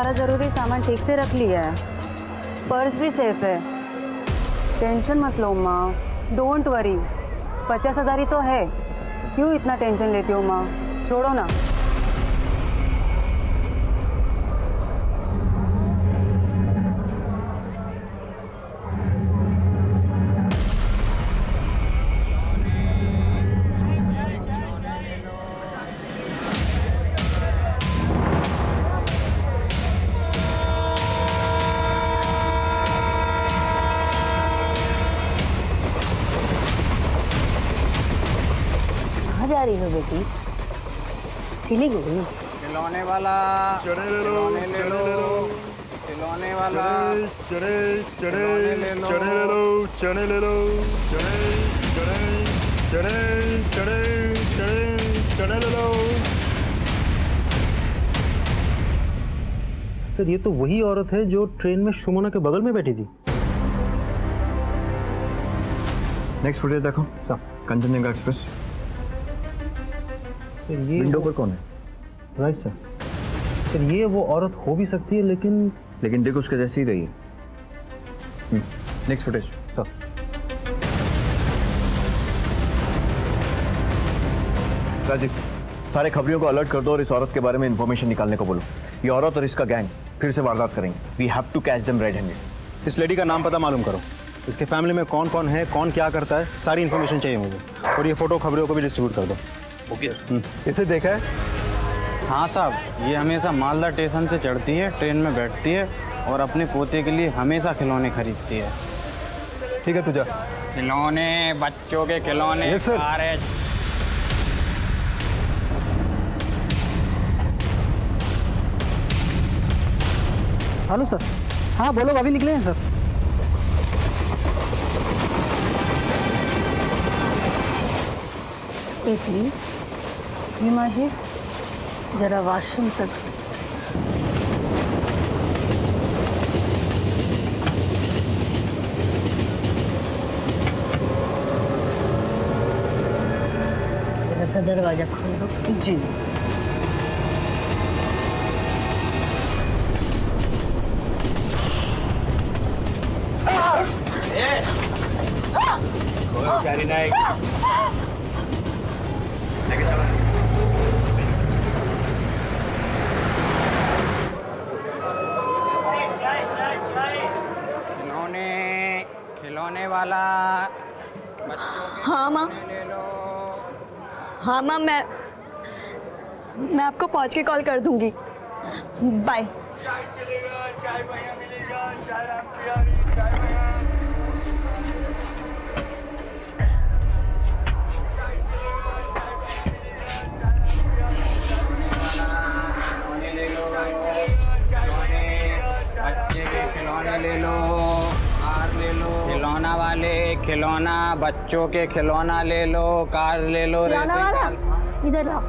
सारा ज़रूरी सामान ठीक से रख लिया है, पर्स भी सेफ है। टेंशन मत लो माँ, डोंट वरी। 50,000 ही तो है, क्यों इतना टेंशन लेती हो माँ, छोड़ो ना। कहाँ जा रही हो बेटी? सिलीगुड़ी? खिलौने वाला खिलौने ले लो, खिलौने वाला चने खिलौने ले लो, चने ले लो, चने ले लो। सर ये तो वही औरत है जो ट्रेन में सुमना के बगल में बैठी थी। नेक्स्ट फुटेज देखो सर, कंचनजंगा एक्सप्रेस। सर ये विंडो पर कौन है? Right sir. सर ये वो औरत हो भी सकती है, लेकिन देखो उसके जैसी ही रही है। Next footage sir. राजीव, सारे खबरियों को अलर्ट कर दो और इस औरत के बारे में इंफॉर्मेशन निकालने को बोलो। ये औरत और इसका गैंग फिर से वारदात करेंगे। We have to catch them red handed. इस लेडी का नाम पता मालूम करो, इसके फैमिली में कौन कौन है, कौन क्या करता है, सारी इन्फॉर्मेशन चाहिए मुझे। और ये फोटो खबरों को भी डिस्ट्रीब्यूट कर दो। इसे देखा है? हाँ साहब, ये हमेशा मालदा स्टेशन से चढ़ती है, ट्रेन में बैठती है और अपने पोते के लिए हमेशा खिलौने खरीदती है। ठीक है, तू जा। खिलौने, बच्चों के खिलौने, Yes, sir. कारें। Hello sir. हाँ बोलो, अभी निकले हैं सर। बेटी जी माँ जी। जरा वॉशरूम तक। जरा सा दरवाजा खोल दो। जी। खिलौने, खिलौने वाला बच्चों के हाँ माँ, खिलौने ले लो। हाँ माँ, मैं आपको पहुँच के कॉल कर दूंगी। बाय। चाय चलेगा, चाय भैया मिलेगा, चाय राम प्यारी, चाय भैया। खिलौने ले लो, बच्चे के खिलौने ले लो, कार ले लो। खिलौना वाले खिलौना, बच्चों के खिलौना ले लो, कार ले लो। खिलौना रेसिंग वाला, कार। इधर लाओ,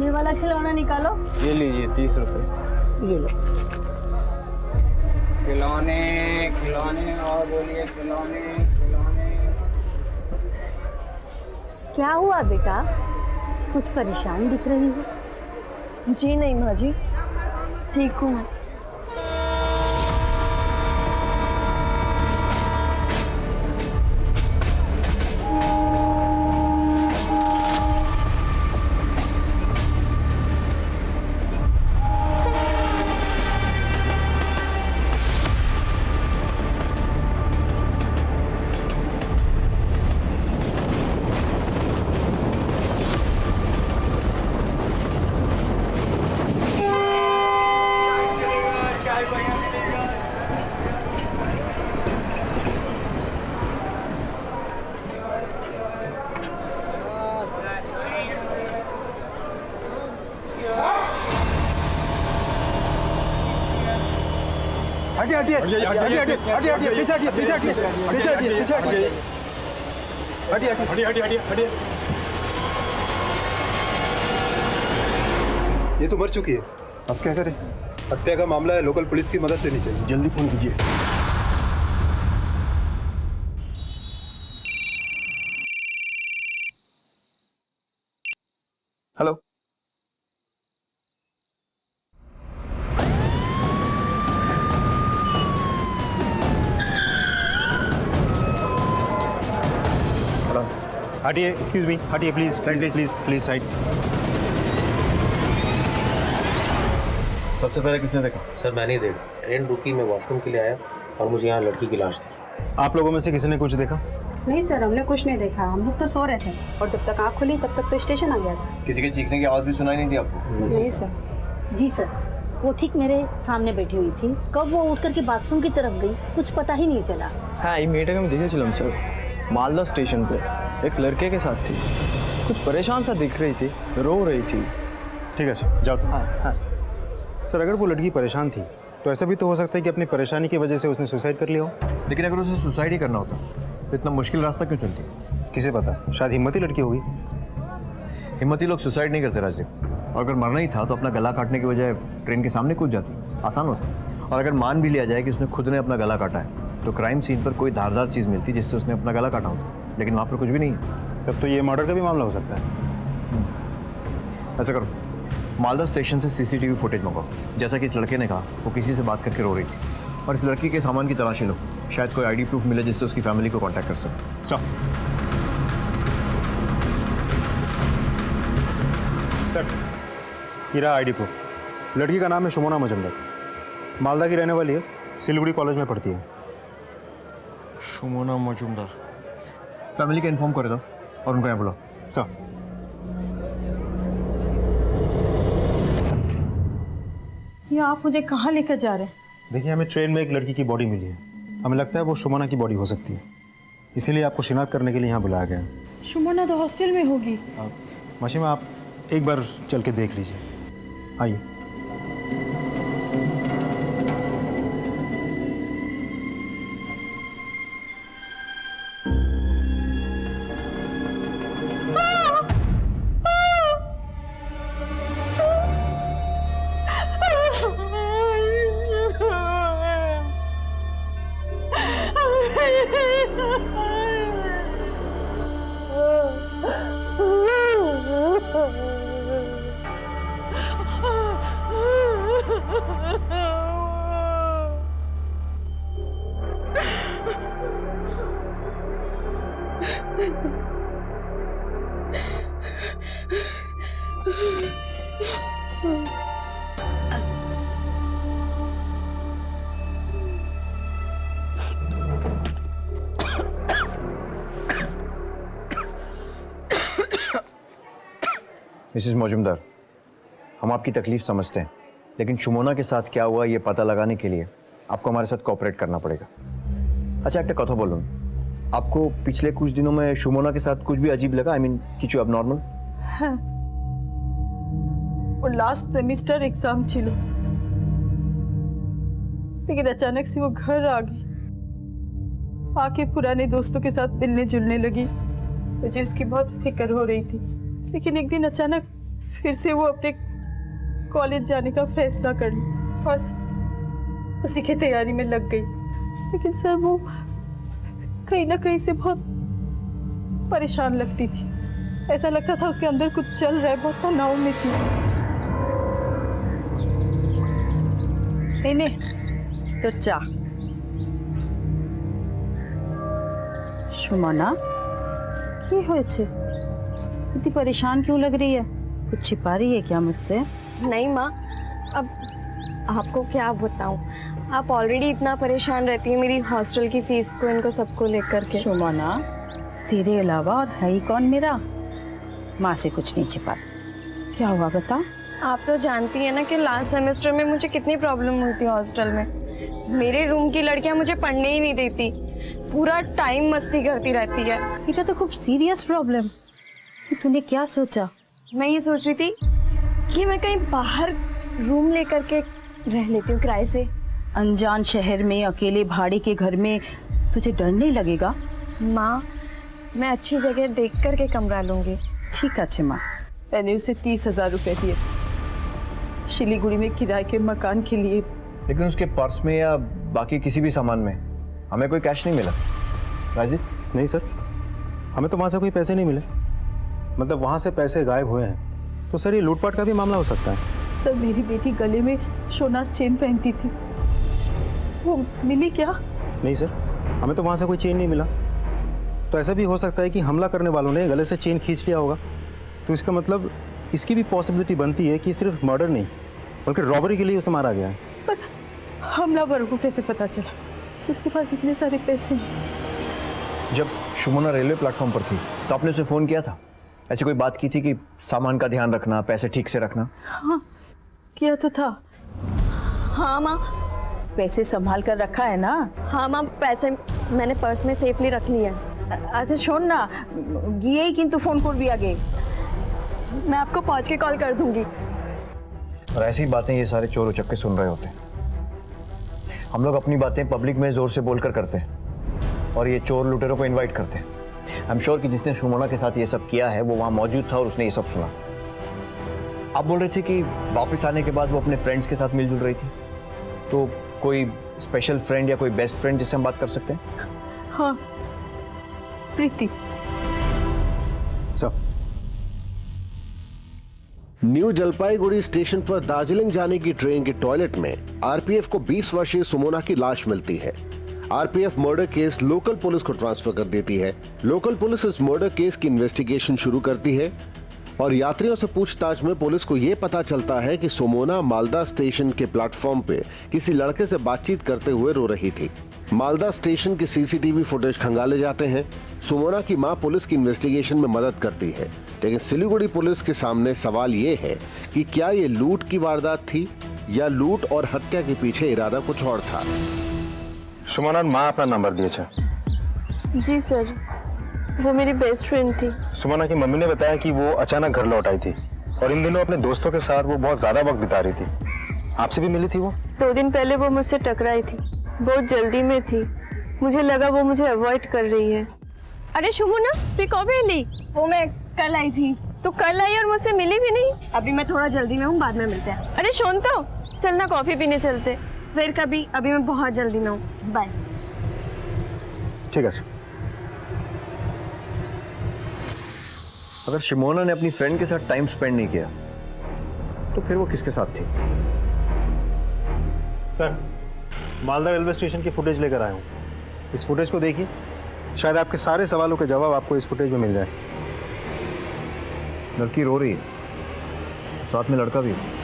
ये वाला खिलौना निकालो। ये लीजिए 30 रुपए। ये लो। खिलौने, खिलौने और बोलिए खिलौने, खिलौने। क्या हुआ बेटा, कुछ परेशान दिख रही हो? जी नहीं माँ जी, ठीक हूँ मैं। हटिए हटिए हटिए हटिए हटिए हटिए पीछे हटिए पीछे हटिए पीछे हटिए पीछे हटिए हटिए हटिए हटिए हटिए हटिए। ये तो मर चुकी है, अब क्या करें? हत्या का मामला है, लोकल पुलिस की मदद लेनी चाहिए। जल्दी फोन कीजिए। हेलो। हटिए, एक्सक्यूज मी, हटिए प्लीज, प्लीज प्लीज साइड। सबसे पहले किसने देखा? सर मैंने ही देखा, ट्रेन रुकी, मैं वॉशरूम के लिए आया और मुझे यहाँ लड़की की लाश दिखी। आप लोगों में से किसी ने कुछ देखा? नहीं सर, हमने कुछ नहीं देखा, हम लोग तो सो रहे थे और जब तक आँख खुली तब तक तो स्टेशन आ गया था। किसी के चीखने की आवाज़ भी सुनाई नहीं थी आपको? नहीं सर। जी सर, वो ठीक मेरे सामने बैठी हुई थी। कब वो उठ करके बाथरूम की तरफ गई कुछ पता ही नहीं चला। हाँ, ये मीटिंग में दिखेছিলাম सर, मालदा स्टेशन पे एक लड़के के साथ थी, कुछ परेशान सा दिख रही थी, रो रही थी। ठीक है सर, जाओ तुम। हाँ सर, अगर वो लड़की परेशान थी तो ऐसा भी तो हो सकता है कि अपनी परेशानी की वजह से उसने सुसाइड कर लिया हो। लेकिन अगर उसे सुसाइड ही करना होता तो इतना मुश्किल रास्ता क्यों चुनती? किसे पता, शायद हिम्मती लड़की होगी। हिम्मती लोग सुसाइड नहीं करते राजदीप, और अगर मरना ही था तो अपना गला काटने की बजाय ट्रेन के सामने कूद जाती, आसान होता। और अगर मान भी लिया जाए कि उसने खुद ने अपना गला काटा है तो क्राइम सीन पर कोई धारदार चीज़ मिलती जिससे उसने अपना गला काटा होता, लेकिन वहाँ पर कुछ भी नहीं है। तब तो ये मर्डर का भी मामला हो सकता है। ऐसा करो, मालदा स्टेशन से सीसीटीवी फुटेज मंगाओ। जैसा कि इस लड़के ने कहा, वो किसी से बात करके रो रही थी, और इस लड़की के सामान की तलाशी लो, शायद कोई आईडी प्रूफ मिले जिससे उसकी फैमिली को कांटेक्ट कर सके। सर, हीरा आईडी प्रूफ। लड़की का नाम है शुमोना मजुमदार, मालदा की रहने वाली है, सिलीगुड़ी कॉलेज में पढ़ती है। शुमोना मजुमदार, फैमिली का इन्फॉर्म कर दो और उनको यहाँ बुलाओ। सर, ये आप मुझे कहाँ लेकर जा रहे हैं? देखिए, हमें ट्रेन में एक लड़की की बॉडी मिली है, हमें लगता है वो शुमोना की बॉडी हो सकती है, इसीलिए आपको शिनाख्त करने के लिए यहाँ बुलाया गया है। शुमोना तो हॉस्टल में होगी। माशिमा, आप एक बार चल के देख लीजिए, आइए। मिसेस मजुमदार, हम आपकी तकलीफ समझते हैं, लेकिन शुमोना के साथ क्या हुआ ये पता लगाने के लिए आपको हमारे साथ कोऑपरेट करना पड़ेगा। अच्छा, एक कथा बोलूँ, आपको पिछले कुछ दिनों में शुमोना के साथ कुछ भी अजीब लगा? आई मीन किचु एबनॉर्मल? हाँ, वो लास्ट सेमेस्टर एग्जाम छिलो, लेकिन अचानक से वो घर आ गई, आके पुराने दोस्तों के साथ मिलने जुलने लगी। मुझे उसकी बहुत फिक्र हो रही थी, लेकिन एक दिन अचानक फिर से वो अपने कॉलेज जाने का फैसला कर लिया और उसी की तैयारी में लग गई। लेकिन सर, वो कहीं ना कहीं से बहुत परेशान लगती थी, ऐसा लगता था उसके अंदर कुछ चल रहा है, बहुत तनाव में थी। इन्हें तो चा शुमोना की होएছে? इतनी परेशान क्यों लग रही है? कुछ छिपा रही है क्या मुझसे? नहीं माँ, अब आपको क्या बताऊँ, आप ऑलरेडी इतना परेशान रहती है मेरी हॉस्टल की फीस को, इनको सबको लेकर के। शुमोना, तेरे अलावा और है ही कौन मेरा? माँ से कुछ नहीं छिपा। क्या हुआ बता? आप तो जानती है ना कि लास्ट सेमेस्टर में मुझे कितनी प्रॉब्लम हुई थी हॉस्टल में। मेरे रूम की लड़कियां मुझे पढ़ने ही नहीं देती, पूरा टाइम मस्ती करती रहती है। बेटा तो खूब सीरियस प्रॉब्लम। तूने क्या सोचा? मैं ये सोच रही थी कि मैं कहीं बाहर रूम लेकर के रह लेती हूँ किराए से। अनजान शहर में अकेले भाड़े के घर में तुझे डर नहीं लगेगा? माँ, मैं अच्छी जगह देख कर के कमरा लूँगी। ठीक है माँ। मैंने उसे 30,000 रुपए दिए शिलीगुड़ी में किराए के मकान के लिए। लेकिन उसके पर्स में या बाकी किसी भी सामान में हमें कोई कैश नहीं मिला। राजीव? नहीं सर, हमें तो वहाँ से कोई पैसे नहीं मिले, मतलब वहाँ से पैसे गायब हुए हैं। तो सर, ये लूटपाट का भी मामला हो सकता है। सर, मेरी बेटी गले में सोनार चेन पहनती थी, वो मिली क्या? नहीं सर, हमें तो वहाँ से कोई चेन नहीं मिला। तो ऐसा भी हो सकता है कि हमला करने वालों ने गले से चेन खींच लिया होगा। तो इसका मतलब इसकी भी पॉसिबिलिटी बनती है कि सिर्फ मर्डर नहीं बल्कि रॉबरी के लिए उसे मारा गया है। पर हमलावर को कैसे पता चला उसके पास इतने सारे पैसे हैं? जब सुमना रेलवे प्लेटफॉर्म पर थी तो आपने उसे फ़ोन किया था? ऐसी कोई बात की थी कि सामान का ध्यान रखना, पैसे ठीक से रखना? हाँ किया तो था। हाँ माँ। पैसे संभाल कर रखा है ना? हाँ माँ, पैसे मैंने पर्स में सेफली रख लिए हैं। আচ্ছা শোন না, গিয়েই কিন্তু ফোন করবি আগে। मैं आपको पहुँच के कॉल कर दूंगी। और ऐसी बातें ये सारे चोर उचक्के सुन रहे होते हैं। हम लोग अपनी बातें पब्लिक में जोर से बोलकर करते हैं और ये चोर लुटेरों को इनवाइट करते हैं। आई एम श्योर कि जिसने सुमना के साथ ये सब किया है वो वहाँ मौजूद था और उसने ये सब सुना। आप बोल रहे थे कि वापस आने के बाद वो अपने फ्रेंड्स के साथ मिलजुल रही थी, तो कोई स्पेशल फ्रेंड या कोई बेस्ट फ्रेंड जिससे हम बात कर सकते हैं? हाँ प्रीति। सब न्यू जलपाईगुड़ी स्टेशन पर दार्जिलिंग जाने की ट्रेन के टॉयलेट में आरपीएफ को 20 वर्षीय सुमोना की लाश मिलती है। RPF murder case local police को ट्रांसफर कर देती है। लोकल पुलिस इस मर्डर केस की इन्वेस्टिगेशन शुरू करती है और यात्रियों से पूछताछ में पुलिस को यह पता चलता है कि सुमोना मालदा स्टेशन के प्लेटफॉर्म पे किसी लड़के से बातचीत करते हुए रो रही थी। मालदा स्टेशन के सीसीटीवी फुटेज खंगाले जाते हैं। सुमोना की मां पुलिस की इन्वेस्टिगेशन में मदद करती है, लेकिन सिलीगुड़ी पुलिस के सामने सवाल ये है कि क्या ये लूट की वारदात थी या लूट और हत्या के पीछे इरादा कुछ और था। सुमनार माँ अपना नंबर दिए थे। जी सर, वो मेरी बेस्ट फ्रेंड थी। सुमना की मम्मी ने बताया कि वो अचानक घर लौट आई थी और इन दिनों अपने दोस्तों के साथ वो बहुत ज्यादा वक्त बिता रही थी। आपसे भी मिली थी वो? 2 दिन पहले वो मुझसे टकराई थी, बहुत जल्दी में थी। मुझे लगा वो मुझे अवॉइड कर रही है। अरे सुमना, तू कब मिली? वो मैं कल आई थी। तो कल आई और मुझसे मिली भी नहीं? अभी मैं थोड़ा जल्दी में हूँ, बाद में मिलते हैं। अरे सुन तो, चलना कॉफी पीने चलते फिर कभी। अभी मैं बहुत जल्दी में हूँ, बाय। ठीक है। अगर शिमोना ने अपनी फ्रेंड के साथ टाइम स्पेंड नहीं किया तो फिर वो किसके साथ थी? सर, मालदा रेलवे स्टेशन की फुटेज लेकर आया हूँ। इस फुटेज को देखिए, शायद आपके सारे सवालों के जवाब आपको इस फुटेज में मिल जाए। लड़की रो रही है, साथ में लड़का भी है।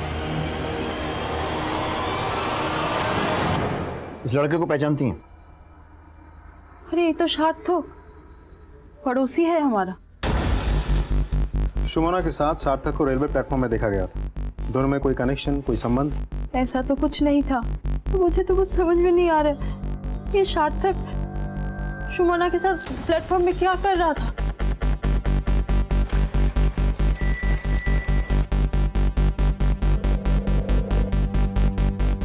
इस लड़के को पहचानती हैं? अरे ये तो सार्थक पड़ोसी है हमारा। सुमना के साथ सार्थक को रेलवे प्लेटफॉर्म में देखा गया था। दोनों में कोई कनेक्शन, कोई संबंध? ऐसा तो कुछ नहीं था। मुझे तो कुछ समझ में नहीं आ रहा, ये सार्थक सुमना के साथ प्लेटफॉर्म में क्या कर रहा था?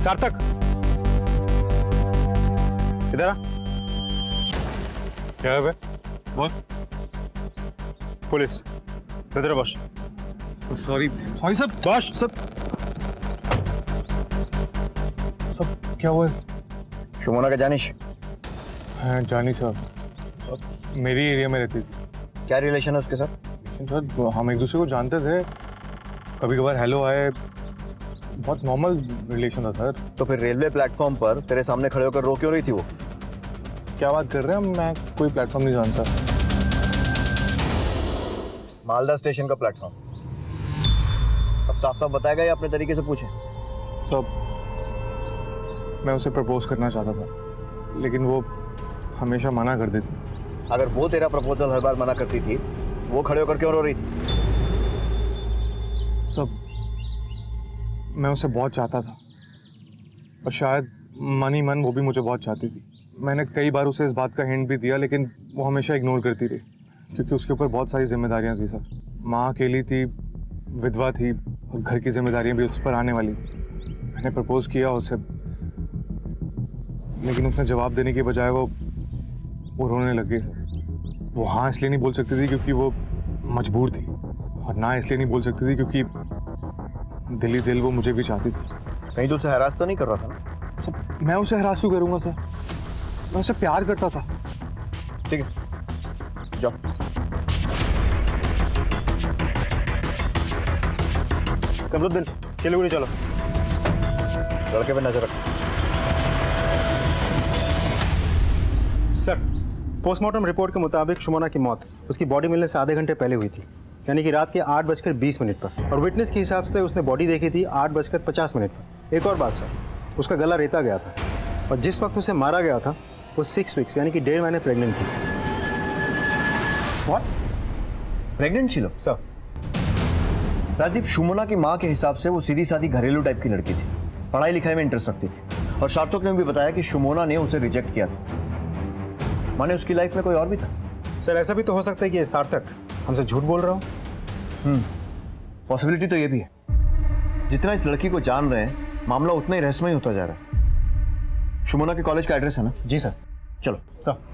सार्थक, इधर आ। क्या है बे? बोल। पुलिस इधर बस। Sorry sir. बस सब क्या हुआ? सुमना का जानिश? हाँ जानी साहब, मेरी एरिया में रहती थी। क्या रिलेशन है उसके साथ? सर हम एक दूसरे को जानते थे, कभी कभार हेलो आए, बहुत नॉर्मल रिलेशन था सर। तो फिर रेलवे प्लेटफॉर्म पर तेरे सामने खड़े होकर रो क्यों रही थी वो? क्या बात कर रहे हैं? मैं कोई प्लेटफॉर्म नहीं जानता। मालदा स्टेशन का प्लेटफॉर्म। अब साफ साफ बताएगा या अपने तरीके से पूछे? सब मैं उसे प्रपोज करना चाहता था, लेकिन वो हमेशा मना कर देती। अगर वो तेरा प्रपोजल हर बार मना करती थी, वो खड़े होकर क्यों रो रही थी? सब मैं उसे बहुत चाहता था और शायद मन ही मन वो भी मुझे बहुत चाहती थी। मैंने कई बार उसे इस बात का हिंट भी दिया, लेकिन वो हमेशा इग्नोर करती रही, क्योंकि उसके ऊपर बहुत सारी जिम्मेदारियां थी सर। माँ अकेली थी, विधवा थी और घर की जिम्मेदारियां भी उस पर आने वाली थी। मैंने प्रपोज किया उसे, लेकिन उसने जवाब देने के बजाय वो रोने लग गई सर। वो हाँ इसलिए नहीं बोल सकती थी क्योंकि वो मजबूर थी, और ना इसलिए नहीं बोल सकती थी क्योंकि दिली दिल वो मुझे भी चाहती थी। कहीं तो उसे हरास तो नहीं कर रहा था ना? सर मैं उसे हरास क्यों करूँगा सर? मैं उसे प्यार करता था। ठीक है, जाओ। कमरुद्दीन, सिलीगुड़ी चलो। लड़के पे नजर रखो। सर, पोस्टमार्टम रिपोर्ट के मुताबिक सुमोना की मौत उसकी बॉडी मिलने से आधे घंटे पहले हुई थी, यानी कि रात के 8:20 पर। और विटनेस के हिसाब से उसने बॉडी देखी थी 8:50 पर। एक और बात सर, उसका गला रेता गया था और जिस वक्त उसे मारा गया था वो 6 वीक्स यानी कि 1.5 महीने प्रेग्नेंट थी। व्हाट? प्रेग्नेंट थी लो सर? राजीव, सुमोना की माँ के हिसाब से वो सीधी सादी घरेलू टाइप की लड़की थी, पढ़ाई लिखाई में इंटरेस्ट रखती थी और सार्थक ने भी बताया कि सुमोना ने उसे रिजेक्ट किया था। माने उसकी लाइफ में कोई और भी था? सर ऐसा भी तो हो सकता है कि सार्थक हमसे झूठ बोल रहा हो। पॉसिबिलिटी तो ये भी है। जितना इस लड़की को जान रहे हैं मामला उतना ही रहस्यमय होता जा रहा है। सुमोना के कॉलेज का एड्रेस है ना? जी सर। चलो सर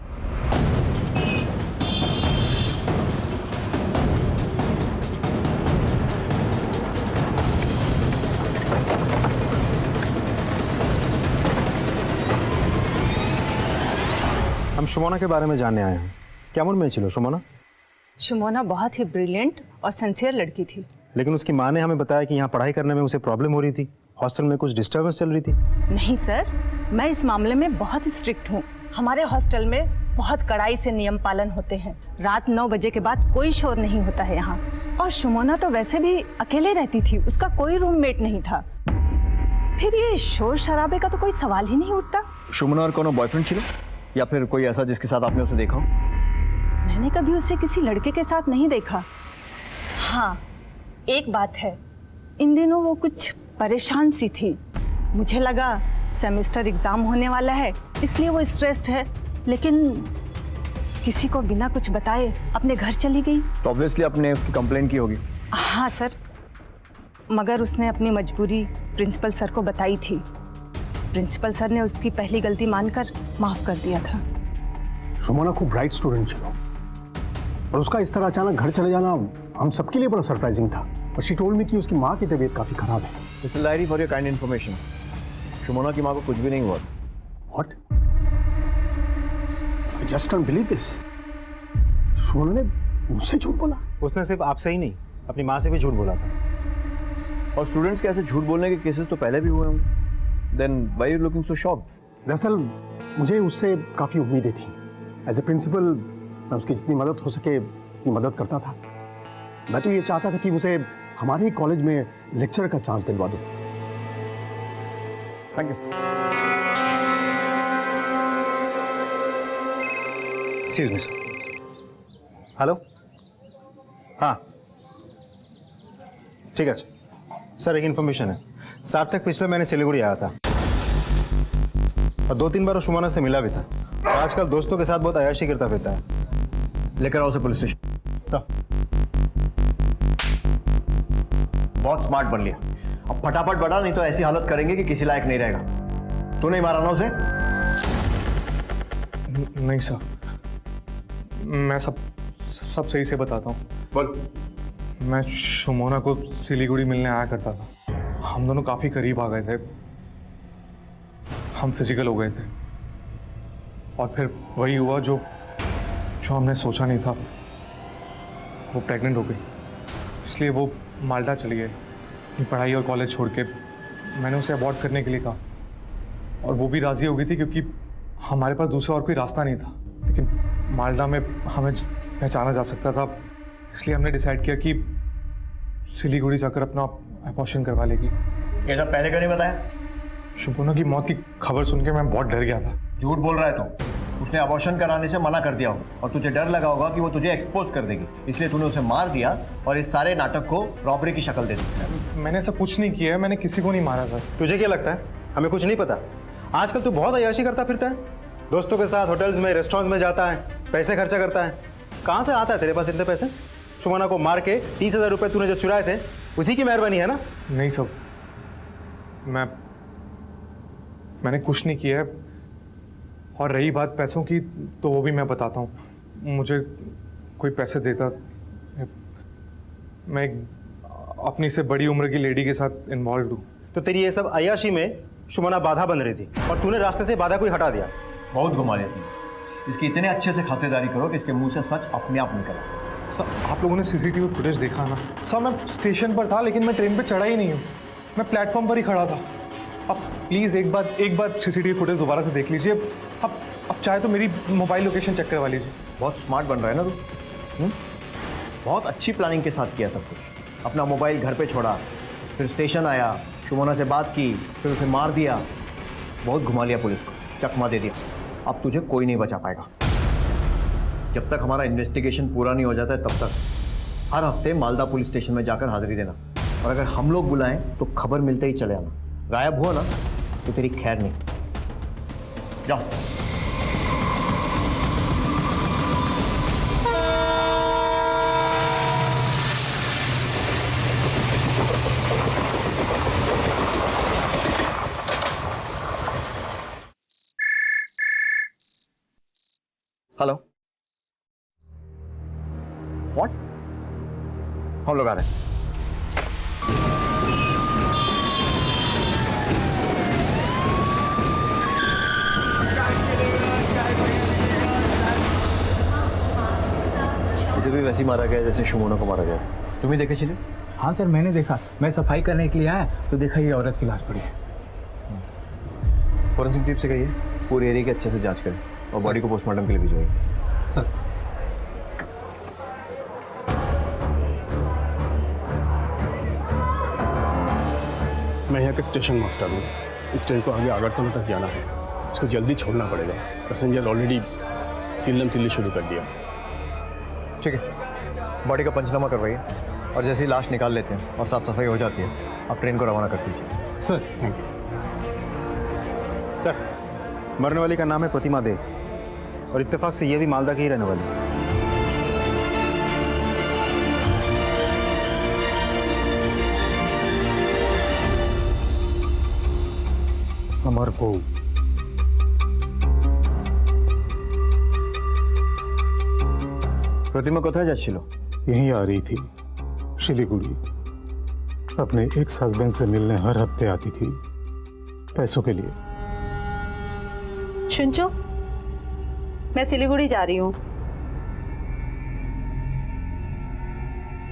हम सुमोना के बारे में जानने आए हैं। केमन में छिलो सुमोना? सुमोना बहुत ही ब्रिलियंट और सिंसियर लड़की थी। लेकिन उसकी माँ ने हमें बताया कि यहाँ पढ़ाई करने में उसे प्रॉब्लम हो रही थी, हॉस्टल में कुछ डिस्टर्बेंस चल रही थी। नहीं सर, मैं इस मामले में बहुत स्ट्रिक्ट हूँ। हमारे हॉस्टल में बहुत कड़ाई से नियम पालन होते हैं। रात 9 बजे के बाद कोई शोर नहीं होता है यहाँ। और सुमोना तो वैसे भी अकेले रहती थी, उसका कोई रूममेट नहीं था। फिर ये शोर शराबे का तो कोई सवाल ही नहीं उठता। सुमोना और कोनो बॉयफ्रेंड छिलो या फिर कोई ऐसा जिसके साथ आपने उसे देखा हो? मैंने कभी उसे किसी लड़के के साथ नहीं देखा। हाँ, एक बात है, इन दिनों वो कुछ परेशान सी थी। मुझे लगा सेमेस्टर एग्जाम होने वाला है इसलिए वो स्ट्रेस्ड है, लेकिन किसी को बिना कुछ बताए अपने घर चली गई। तो ऑब्वियसली आपने उसकी कंप्लेंट की होगी। हाँ सर, मगर उसने अपनी मजबूरी प्रिंसिपल सर को बताई थी। प्रिंसिपल सर ने उसकी पहली गलती मानकर माफ कर दिया था। सुमोना खूब ब्राइट स्टूडेंट थी और उसका इस तरह अचानक घर चले जाना हम सबके लिए बड़ा सरप्राइजिंग था। और शी टोल्ड मी कि उसकी माँ की तबीयत काफी खराब है। Mister Lahiri, for your kind information, Sumona की माँ को कुछ भी नहीं हुआ। What? I just can't believe this. Sumona ने मुझसे झूठ बोला? उसने सिर्फ आपसे ही नहीं अपनी माँ से भी झूठ बोला था। और स्टूडेंट्स के ऐसे झूठ बोलने के केसेस तो पहले भी हुए होंगे। Then why are you looking so shocked? दरअसल मुझे उससे काफ़ी उम्मीदें थी। एज ए प्रिंसिपल मैं उसकी जितनी मदद हो सके उतनी मदद करता था। मैं तो ये चाहता था कि उसे हमारे ही कॉलेज में लेक्चर का चांस दिलवा दूं। Thank you. Excuse me sir. Hello, हाँ ठीक है सर। एक इन्फॉर्मेशन है, सार्थक पिछले महीने सिलीगुड़ी आया था और 2-3 बार सुमोना से मिला भी था। और आजकल दोस्तों के साथ बहुत अयाशी करता फिरता है। लेकर आओ उसे पुलिस स्टेशन। सर बहुत स्मार्ट बन लिया, अब फटाफट बढ़ा, नहीं तो ऐसी हालत करेंगे कि किसी लायक नहीं रहेगा। तू नहीं मारा ना उसे? नहीं सर, मैं सब सही से बताता हूँ। बोल। मैं सुमोना को सिलीगुड़ी मिलने आया करता था। हम दोनों काफ़ी करीब आ गए थे, हम फिजिकल हो गए थे और फिर वही हुआ जो हमने सोचा नहीं था। वो प्रेग्नेंट हो गई, इसलिए वो माल्टा चली गई अपनी पढ़ाई और कॉलेज छोड़ के। मैंने उसे अबॉर्ट करने के लिए कहा और वो भी राज़ी हो गई थी क्योंकि हमारे पास दूसरा और कोई रास्ता नहीं था। लेकिन माल्टा में हमें पहचाना जा सकता था, इसलिए हमने डिसाइड किया कि सिलीगुड़ी जाकर अपना अबॉर्शन करवा लेगी। ये सब पहले क्यों नहीं बताया? सुमोना की मौत की खबर सुन के मैं बहुत डर गया था। झूठ बोल रहा है तो। उसने अबॉर्शन कराने से मना कर दिया होगा और तुझे डर लगा होगा कि वो तुझे एक्सपोज कर देगी, इसलिए तूने उसे मार दिया और इस सारे नाटक को रॉबरी की शक्ल दे दी। मैंने ऐसा कुछ नहीं किया है, मैंने किसी को नहीं मारा था। तुझे क्या लगता है हमें कुछ नहीं पता? आजकल तू बहुत अयाशी करता फिरता है, दोस्तों के साथ होटल्स में रेस्टोरेंट्स में जाता है, पैसे खर्चा करता है। कहाँ से आता है तेरे पास इतने पैसे? सुमोना को मार के 30,000 रुपये तूने जो चुराए थे उसी की मेहरबानी है ना? नहीं सब, मैंने कुछ नहीं किया है। और रही बात पैसों की, तो वो भी मैं बताता हूँ। मुझे कोई पैसे देता, मैं अपनी से बड़ी उम्र की लेडी के साथ इन्वॉल्व हूँ। तो तेरी ये सब अयाशी में सुमोना बाधा बन रही थी और तूने रास्ते से बाधा को हटा दिया। बहुत घुमा लिया तुमने। इसकी इतने अच्छे से खातिरदारी करो कि इसके मुंह से सच अपने आप निकला। सर आप लोगों ने सीसीटीवी फुटेज देखा ना? सर मैं स्टेशन पर था लेकिन मैं ट्रेन पे चढ़ा ही नहीं हूँ, मैं प्लेटफॉर्म पर ही खड़ा था। आप प्लीज़ एक बार सीसीटीवी फुटेज दोबारा से देख लीजिए। आप चाहे तो मेरी मोबाइल लोकेशन चेक करवा लीजिए। बहुत स्मार्ट बन रहा है ना तू। बहुत अच्छी प्लानिंग के साथ किया सब कुछ। अपना मोबाइल घर पे छोड़ा, फिर स्टेशन आया, शुमोना से बात की, फिर उसे मार दिया। बहुत घुमा लिया पुलिस को, चकमा दे दिया। अब तुझे कोई नहीं बचा पाएगा। जब तक हमारा इन्वेस्टिगेशन पूरा नहीं हो जाता है तब तक हर हफ्ते मालदा पुलिस स्टेशन में जाकर हाजिरी देना, और अगर हम लोग बुलाएं तो खबर मिलते ही चले आना। गायब हुआ ना तो तेरी खैर नहीं। जाओ। Hello, what? हम लोग आ रहे हैं। इसे भी वैसे ही मारा गया जैसे शुमोना को मारा गया। तुम ही देखे चले? हाँ सर, मैंने देखा। मैं सफाई करने के लिए आया तो देखा ये औरत की लाश पड़ी है। फॉरेंसिक टीम से कहिए पूरे एरिया की अच्छे से जांच करें और बॉडी को पोस्टमार्टम के लिए भिजवाइए। सर। मैं यहाँ के स्टेशन मास्टर हूँ। इस ट्रेन को आगे आगरतला तक जाना है, इसको जल्दी छोड़ना पड़ेगा। पैसेंजर ऑलरेडी चिल्लम चिल्ली शुरू कर दिया। ठीक है, बॉडी का पंचनामा करवाइए और जैसे ही लाश निकाल लेते हैं और साफ सफाई हो जाती है आप ट्रेन को रवाना कर दीजिए। Sir thank you. सर, मरने वाली का नाम है प्रतिमा दे और इत्तेफाक से ये भी मालदा की ही रहने वाली है। আমার বউ प्रतिमा কোথায় যাচ্ছিল? यहीं आ रही थी, शिलीगुड़ी। अपने एक्स हस्बैंड से मिलने हर हफ्ते आती थी, पैसों के लिए। शुंचो, मैं सिलीगुड़ी जा रही हूँ।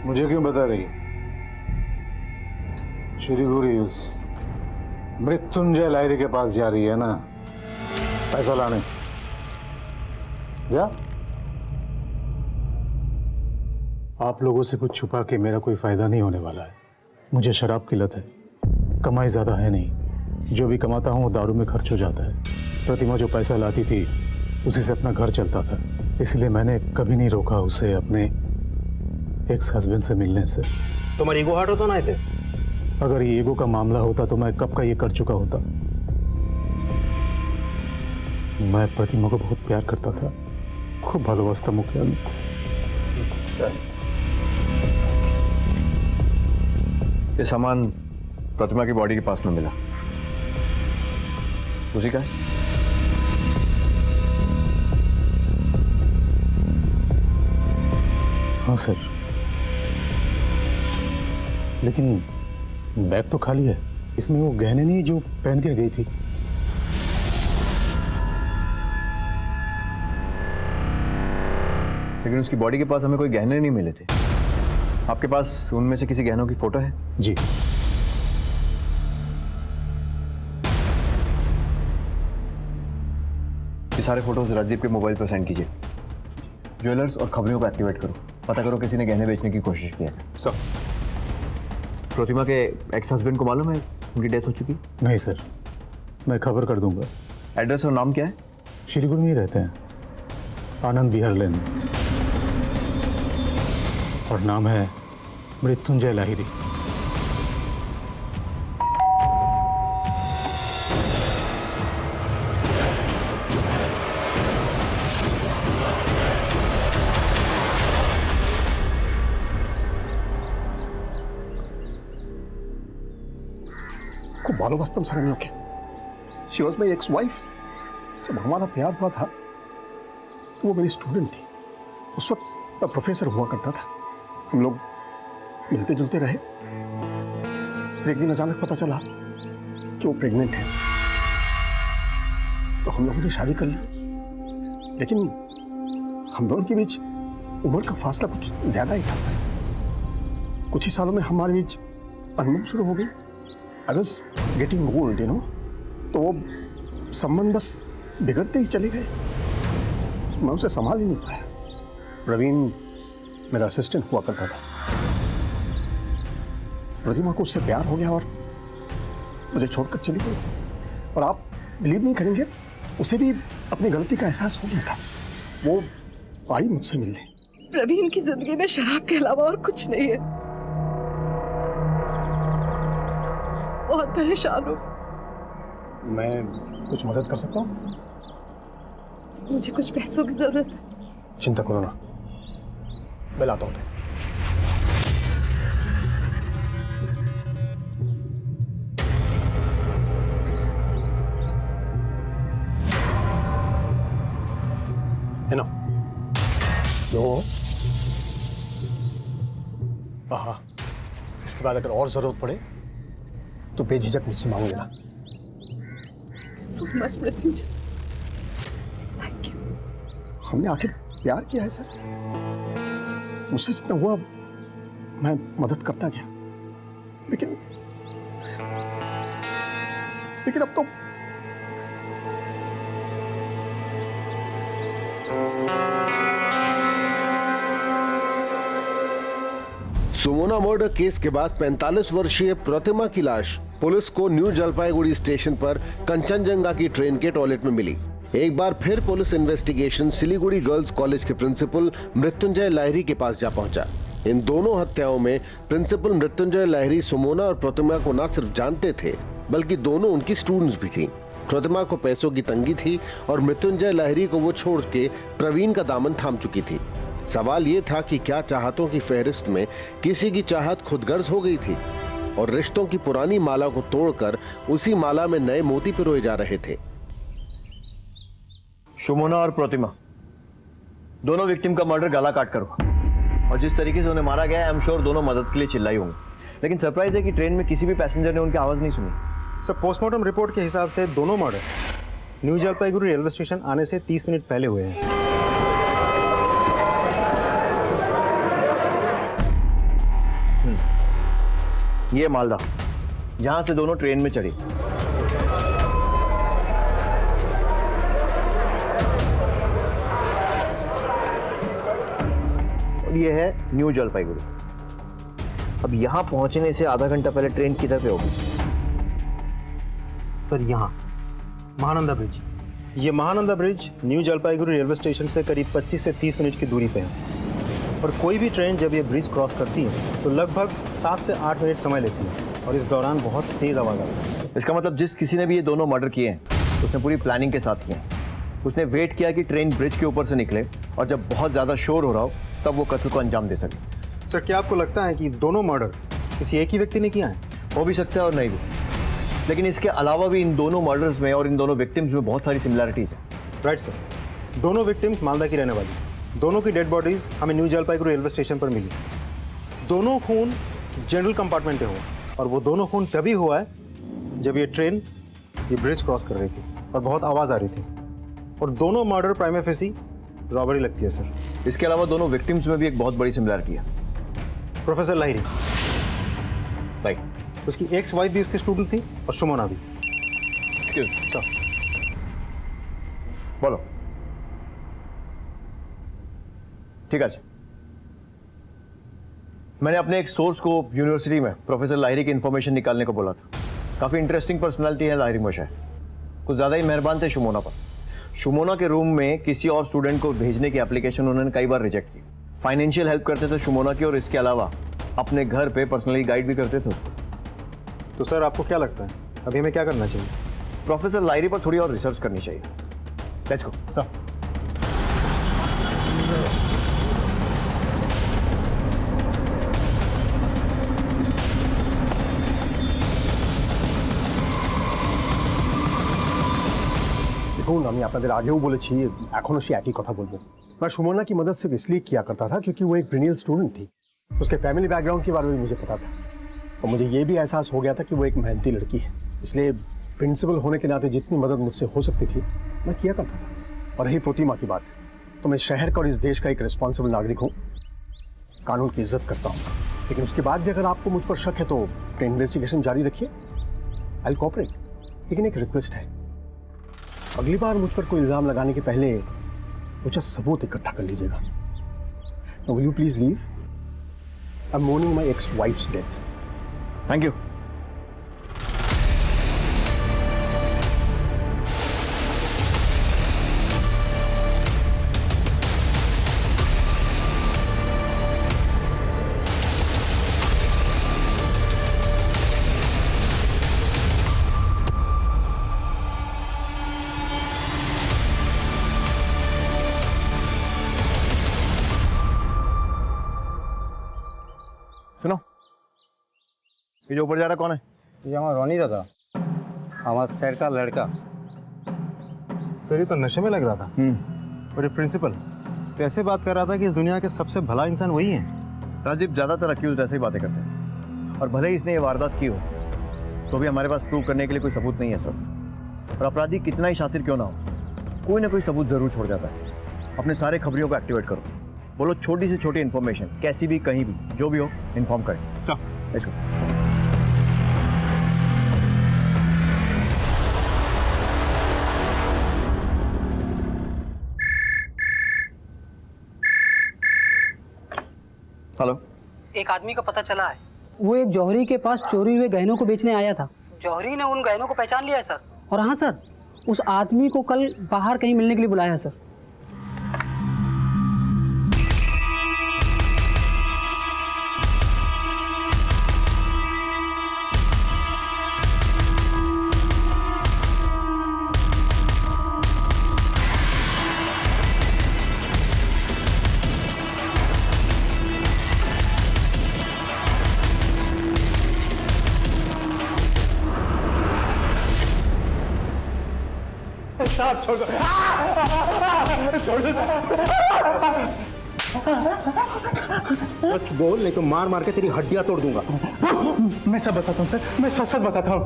मुझे क्यों बता रही? शिलीगुड़ी उस मृत्युंजय लाहिरी के पास जा रही है ना, पैसा लाने। जा। आप लोगों से कुछ छुपा के मेरा कोई फायदा नहीं होने वाला है। मुझे शराब की लत है, कमाई ज्यादा है नहीं। जो भी कमाता हूँ वो दारू में खर्च हो जाता है। प्रतिमा जो पैसा लाती थी उसी से अपना घर चलता था, इसलिए मैंने कभी नहीं रोका उसे अपने एक्स हस्बैंड से मिलने से। तुम्हारी ईगो हर्ट होता ना थे? अगर ये ईगो का मामला होता तो मैं कब का ये कर चुका होता। मैं प्रतिमा को बहुत प्यार करता था, खूब भालोबासता मुखिया में। ये सामान प्रतिमा की बॉडी के पास में मिला, उसी का है? हाँ सर, लेकिन बैग तो खाली है। इसमें वो गहने नहीं जो पहन के गई थी। लेकिन उसकी बॉडी के पास हमें कोई गहने नहीं मिले थे। आपके पास उनमें से किसी गहनों की फोटो है? जी। ये सारे फोटोज राजीव के मोबाइल पर सेंड कीजिए। ज्वेलर्स और खबरों को एक्टिवेट करो, पता करो किसी ने गहने बेचने की कोशिश की है। सर। प्रतिमा के एक्स हस्बैंड को मालूम है उनकी डेथ हो चुकी? नहीं सर, मैं खबर कर दूंगा। एड्रेस और नाम क्या है? शिलीगुड़ी में ही रहते हैं, आनंद विहार लेन, और नाम है मृत्युंजय लाहिरी। खूब भालोबासता सर के। She was my ex wife. जब हमारा प्यार हुआ था तो वो मेरी स्टूडेंट थी। उस वक्त मैं प्रोफेसर हुआ करता था। हम लोग मिलते जुलते रहे। फिर एक दिन अचानक पता चला कि वो प्रेग्नेंट है, तो हम लोगों ने शादी कर ली। लेकिन हम दोनों के बीच उम्र का फासला कुछ ज्यादा ही था सर। कुछ ही सालों में हमारे बीच अनबन शुरू हो गई। I was getting old, you know, तो वो संबंध बस बिगड़ते ही चले गए। मैं उसे संभाल ही नहीं पाया। प्रवीण मेरा असिस्टेंट हुआ करता था। प्रतिमा को उससे प्यार हो गया और मुझे छोड़कर चली गई। और आप बिलीव नहीं करेंगे, उसे भी अपनी गलती का एहसास हो गया था। वो आई मुझसे मिलने। प्रवीण की जिंदगी में शराब के अलावा और कुछ नहीं है। बहुत परेशान हूँ। मैं कुछ मदद कर सकता हूँ? मुझे कुछ पैसों की जरूरत है। चिंता करो ना, मैं लाता हूँ पैसे। है ना? लो। हाँ, इसके बाद अगर और जरूरत पड़े तो बेझिझक मुझसे मांग लेना। So much, Mrityunjay. Thank you. हमने आखिर प्यार किया है सर। मुझसे जितना हुआ मैं मदद करता गया, लेकिन अब तो सुमोना मर्डर केस के बाद 45 वर्षीय प्रतिमा की लाश पुलिस को न्यू जलपाईगुड़ी स्टेशन पर कंचनजंगा की ट्रेन के टॉयलेट में मिली। एक बार फिर police investigation Siliguri girls college के प्रिंसिपल मृत्युंजय लाहिरी के पास जा पहुंचा। इन दोनों हत्याओं में प्रिंसिपल मृत्युंजय लाहिरी सुमोना और प्रतिमा को न सिर्फ जानते थे, बल्कि दोनों उनकी स्टूडेंट्स भी थी। प्रतिमा को पैसों की तंगी थी और मृत्युंजय लाहिरी को वो छोड़ के प्रवीण का दामन थाम चुकी थी। सवाल ये था कि क्या चाहतों की फहरिस्त में किसी की चाहत खुदगर्ज हो गई थी और रिश्तों की पुरानी माला को तोड़कर उसी माला में नए मोती पिरोए जा रहे थे। सुमोना और प्रतिमा दोनों विक्टिम का मर्डर गला काट कर हुआ, और जिस तरीके से उन्हें मारा गया, आई एम श्योर दोनों मदद के लिए चिल्लाई होंगे। लेकिन सरप्राइज है कि ट्रेन में किसी भी पैसेंजर ने उनकी आवाज नहीं सुनी। सर, पोस्टमार्टम रिपोर्ट के हिसाब से दोनों murder new Jalpaiguri railway station आने से 30 मिनट पहले हुए हैं। ये मालदा, जहां से दोनों ट्रेन में चढ़ी। और ये है न्यू जलपाईगुड़ी। अब यहां पहुंचने से आधा घंटा पहले ट्रेन किधर पे होगी? सर, यहाँ महानंदा ब्रिज। ये Mahananda bridge new Jalpaiguri railway station से करीब 25 से 30 मिनट की दूरी पे है। और कोई भी ट्रेन जब ये ब्रिज क्रॉस करती है तो लगभग 7 से 8 मिनट समय लेती है, और इस दौरान बहुत तेज आवाज आती है। इसका मतलब जिस किसी ने भी ये दोनों मर्डर किए हैं, उसने पूरी प्लानिंग के साथ किए हैं। उसने वेट किया कि ट्रेन ब्रिज के ऊपर से निकले और जब बहुत ज़्यादा शोर हो रहा हो तब वो कत्ल को अंजाम दे सके। सर, क्या आपको लगता है कि दोनों मर्डर किसी एक ही व्यक्ति ने किया है? हो भी सकता है और नहीं भी, लेकिन इसके अलावा भी इन दोनों मर्डर्स में और इन दोनों विक्टिम्स में बहुत सारी सिमिलैरिटीज हैं। राइट सर, दोनों विक्टिम्स मालदा की रहने वाली, दोनों की डेड बॉडीज हमें न्यू जलपाईगुड़ी रेलवे स्टेशन पर मिली। दोनों खून जनरल कंपार्टमेंट में हुआ, और वो दोनों खून तभी हुआ है जब ये ट्रेन ये ब्रिज क्रॉस कर रही थी और बहुत आवाज़ आ रही थी। और दोनों मर्डर प्राइमा फेसी रॉबरी लगती है सर। इसके अलावा दोनों विक्टिम्स में भी एक बहुत बड़ी सिमिलैरिटी है। प्रोफेसर लाहिरी, राइट, उसकी एक्स वाइफ भी उसकी स्टूडेंट थी और सुमोना भी। सर, बोलो। ठीक है, मैंने अपने एक सोर्स को यूनिवर्सिटी में प्रोफेसर लाहिरी की इन्फॉर्मेशन निकालने को बोला था। काफ़ी इंटरेस्टिंग पर्सनालिटी है लाहिरी मोशा, कुछ ज़्यादा ही मेहरबान थे शुमोना पर। शुमोना के रूम में किसी और स्टूडेंट को भेजने की एप्लीकेशन उन्होंने कई बार रिजेक्ट की। फाइनेंशियल हेल्प करते थे शुमोना की, और इसके अलावा अपने घर पे पर्सनली गाइड भी करते थे उसको। तो सर, आपको क्या लगता है अभी हमें क्या करना चाहिए? प्रोफेसर लाहिरी पर थोड़ी और रिसर्च करनी चाहिए। Let's go sir. দেখুন, আমি আপনাদের আগেও বলেছি, এখনও সে একই কথা বলবো। मैं सुमोना की मदद सिर्फ इसलिए किया करता था क्योंकि वो एक ब्रिलियंट स्टूडेंट थी। उसके फैमिली बैकग्राउंड के बारे में मुझे पता था, और मुझे ये भी एहसास हो गया था कि वो एक मेहनती लड़की है। इसलिए प्रिंसिपल होने के नाते जितनी मदद मुझसे हो सकती थी मैं किया करता था। और रही प्रतिमा की बात, तो मैं शहर का और इस देश का एक रिस्पॉन्सिबल नागरिक हूँ, कानून की इज्जत करता हूँ। लेकिन उसके बाद भी अगर आपको मुझ पर शक है तो इन्वेस्टिगेशन जारी रखिए, आई कॉपरेट, लेकिन एक रिक्वेस्ट है, अगली बार मुझ पर कोई इल्जाम लगाने के पहले कुछ सबूत इकट्ठा कर लीजिएगा। Now, will you please leave? I'm mourning my ex-wife's death. Thank you. सुनो, ये जो ऊपर जा रहा कौन है? ये हमारा रोनी दादा, हमारे शहर का लड़का। सर ये तो नशे में लग रहा था। और ये प्रिंसिपल तो ऐसे बात कर रहा था कि इस दुनिया के सबसे भला इंसान वही है। राजीव, ज्यादातर अक्यूज ऐसे ही बातें करते हैं, और भले ही इसने ये वारदात की हो तो भी हमारे पास प्रूव करने के लिए कोई सबूत नहीं है सर। और अपराधी कितना ही शातिर क्यों ना हो, कोई ना कोई सबूत जरूर छोड़ जाता है। अपने सारे खबरियों को एक्टिवेट करो, बोलो छोटी से छोटी इन्फॉर्मेशन कैसी भी कहीं भी जो भी हो इन्फॉर्म करें। Sir let's go. हेलो, एक आदमी का पता चला है, वो एक जौहरी के पास चोरी हुए गहनों को बेचने आया था। जौहरी ने उन गहनों को पहचान लिया है सर। और हाँ सर, उस आदमी को कल बाहर कहीं मिलने के लिए बुलाया है सर। छोड़ दो, छोड़ दो। सच बोल, नहीं तो मार मार के तेरी हड्डियां तोड़ दूंगा। मैं सब बताता हूँ सर, मैं सच सच बताता हूँ।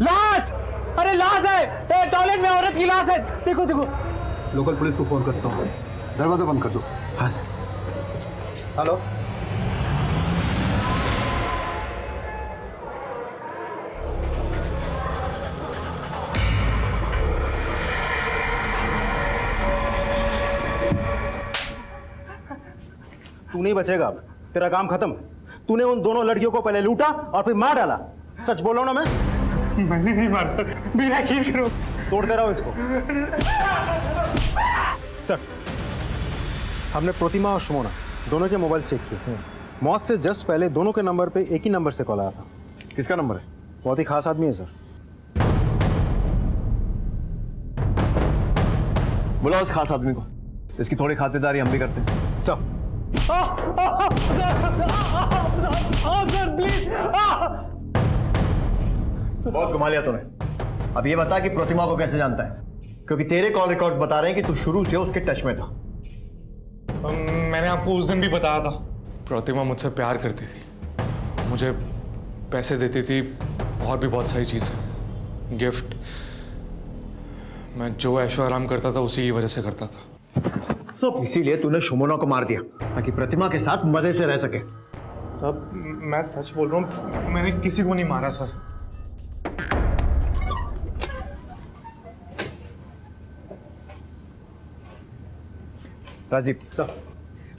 लाश! अरे लाश है, टॉयलेट में औरत की लाश है। देखो देखो। लोकल पुलिस को फोन करता हूँ, दरवाजा बंद कर दो। हाँ सर। हेलो, तू नहीं बचेगा, अब तेरा काम खत्म। तूने उन दोनों लड़कियों को पहले लूटा और फिर मार डाला। सच बोलो ना? मैंने नहीं मारा सर, मेरा यकीन करो। तोड़ते रहो इसको। सर, हमने प्रतिमा और सुमोना दोनों के मोबाइल चेक किए। मौत से जस्ट पहले दोनों के नंबर पे एक ही नंबर से कॉल आया था। किसका नंबर है? बहुत ही खास आदमी है सर। बुलाओ उस खास आदमी को, इसकी थोड़ी खातिरदारी हम भी करते हैं। सर बहुत घुमा लिया तूने। अब ये बता कि प्रतिमा को कैसे जानता है, क्योंकि तेरे कॉल रिकॉर्ड बता रहे हैं कि तू शुरू से उसके टच में था। मैंने आपको उस दिन भी बताया था, प्रतिमा मुझसे प्यार करती थी, मुझे पैसे देती थी और भी बहुत सारी चीज़ें, गिफ्ट। मैं जो ऐशो आराम करता था उसी की वजह से करता था। सब इसीलिए तूने सुमोना को मार दिया ताकि प्रतिमा के साथ मजे से रह सके। सब मैं सच बोल रहा हूँ, मैंने किसी को नहीं मारा सर। राजीव सर,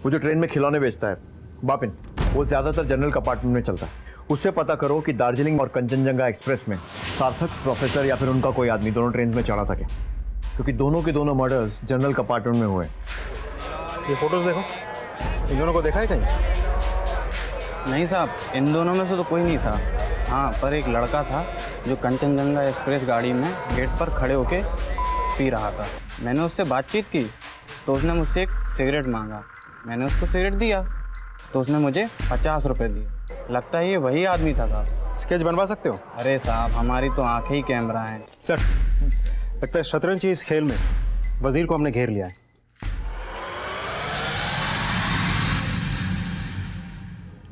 वो जो ट्रेन में खिलौने बेचता है बापिन, वो ज्यादातर जनरल कंपार्टमेंट में चलता है। उससे पता करो कि दार्जिलिंग और कंचनजंगा एक्सप्रेस में सार्थक, प्रोफेसर या फिर उनका कोई आदमी दोनों ट्रेन में चढ़ा था क्या, क्योंकि दोनों के दोनों मर्डर्स जनरल कंपार्टमेंट में हुए। ये फोटोज देखो, इन दोनों को देखा है कहीं? नहीं साहब, इन दोनों में से तो कोई नहीं था। हाँ, पर एक लड़का था जो कंचनजंगा एक्सप्रेस गाड़ी में गेट पर खड़े होके पी रहा था। मैंने उससे बातचीत की तो उसने मुझसे एक सिगरेट मांगा। मैंने उसको सिगरेट दिया तो उसने मुझे 50 रुपये दिए। लगता है ये वही आदमी था साहब। स्केच बनवा सकते हो? अरे साहब, हमारी तो आंखें ही कैमरा हैं। सर, लगता है शतरंज की इस खेल में वजीर को हमने घेर लिया है।